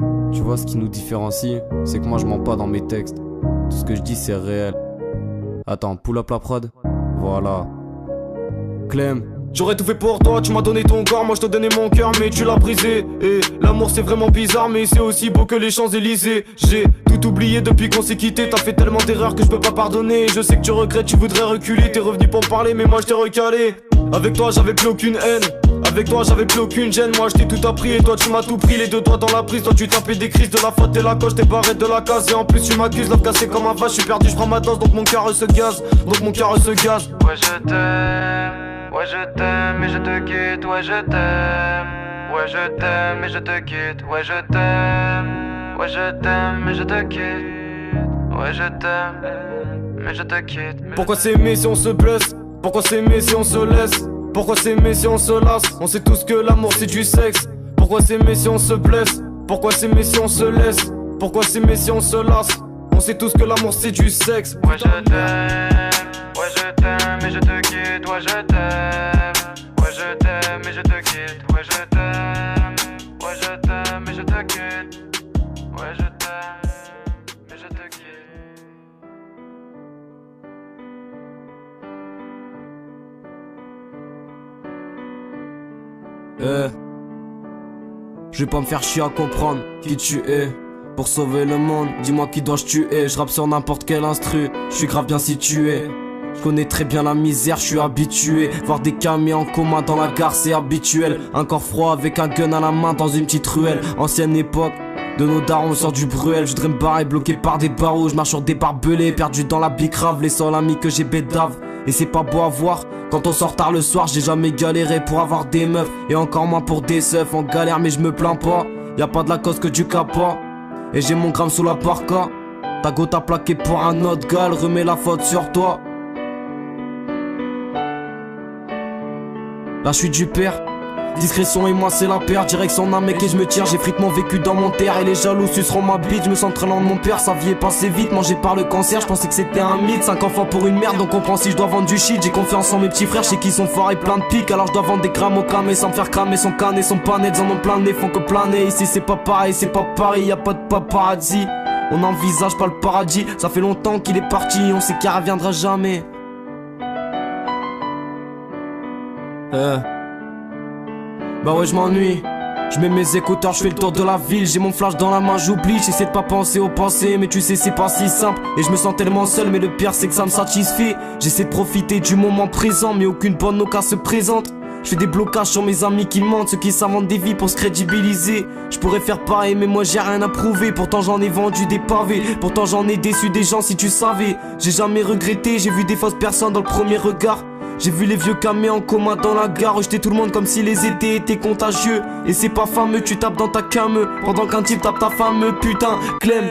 Tu vois, ce qui nous différencie, c'est que moi je mens pas dans mes textes. Tout ce que je dis c'est réel. Attends, pull up la prod. Voilà. Clem. J'aurais tout fait pour toi, tu m'as donné ton corps, moi je t'ai donné mon cœur mais tu l'as brisé. Et l'amour c'est vraiment bizarre mais c'est aussi beau que les Champs-Élysées. J'ai tout oublié depuis qu'on s'est quitté, t'as fait tellement d'erreurs que je peux pas pardonner. Je sais que tu regrettes, tu voudrais reculer, t'es revenu pour parler mais moi je t'ai recalé. Avec toi j'avais plus aucune haine, avec toi j'avais plus aucune gêne. Moi je t'ai tout appris et toi tu m'as tout pris. Les deux doigts dans la prise, toi tu tapais des crises de la faute et la coche, t'es barré de la case. Et en plus tu m'accuses, love cassé comme un vache, je suis perdu, je prends ma dose donc mon cœur se gaze. Donc mon cœur se gaze. Ouais je t'aime, ouais je t'aime et je te quitte, ouais je t'aime. Ouais je t'aime et je te quitte, ouais je t'aime. Ouais je t'aime et je te quitte, ouais je t'aime mais je te quitte. Pourquoi s'aimer si on se blesse? Pourquoi s'aimer si on se laisse? Pourquoi s'aimer si on se lasse? On sait tous que l'amour c'est du sexe. Pourquoi s'aimer si on se blesse? Pourquoi s'aimer si on se laisse? Pourquoi s'aimer si on se lasse? On sait tous que l'amour c'est du sexe. Ouais je t'aime et je te quitte, ouais je t'aime. Ouais je t'aime et je te quitte, ouais je t'aime. Ouais je t'aime et je te quitte, ouais je t'aime et je te quitte. Je vais pas me faire chier à comprendre qui tu es. Pour sauver le monde, dis-moi qui dois-je tuer. Je rappe sur n'importe quel instru, je suis grave bien situé. Je connais très bien la misère, je suis habitué. Voir des camions en commun dans la gare c'est habituel. Un corps froid avec un gun à la main dans une petite ruelle. Ancienne époque, de nos darons sort du bruel. Je voudrais me barrer bloqué par des barreaux. Je marche sur des barbelés, perdu dans la bicrave. Les seuls amis que j'ai bédave. Et c'est pas beau à voir, quand on sort tard le soir. J'ai jamais galéré pour avoir des meufs, et encore moins pour des seufs. En galère mais je me plains pas, y'a pas de la cause que du capa. Et j'ai mon gramme sous la parka. Ta go t'a plaqué pour un autre gars, remets la faute sur toi. Là je suis du père, discrétion et moi c'est la paire. Direction d'un mec et je me tire, j'ai fritement vécu dans mon terre. Et les jaloux suceront ma bite, je me sens très lent de mon père. Sa vie est passée vite, mangé par le cancer. Je pensais que c'était un mythe, 5 enfants pour une merde. Donc comprends si je dois vendre du shit. J'ai confiance en mes petits frères, je sais qu'ils sont forts et plein de piques. Alors je dois vendre des grammes au camé sans me faire cramer son canet. Son panette, ils en ont plein de nez, font que planer. Ici c'est pas pareil, c'est pas Paris, y'a pas de paparazzi. On envisage pas le paradis, ça fait longtemps qu'il est parti. On sait qu'il reviendra jamais. Bah ouais je m'ennuie. Je mets mes écouteurs, je fais le tour de la ville. J'ai mon flash dans la main, j'oublie. J'essaie de pas penser aux pensées, mais tu sais c'est pas si simple. Et je me sens tellement seul, mais le pire c'est que ça me satisfait. J'essaie de profiter du moment présent, mais aucune bonne occasion se présente. Je fais des blocages sur mes amis qui mentent, ceux qui s'inventent des vies pour se crédibiliser. Je pourrais faire pareil mais moi j'ai rien à prouver. Pourtant j'en ai vendu des pavés, pourtant j'en ai déçu des gens si tu savais. J'ai jamais regretté, j'ai vu des fausses personnes dans le premier regard. J'ai vu les vieux camés en commun dans la gare, rejeter tout le monde comme si les étés étaient contagieux. Et c'est pas fameux, tu tapes dans ta came pendant qu'un type tape ta femme, putain, Clem.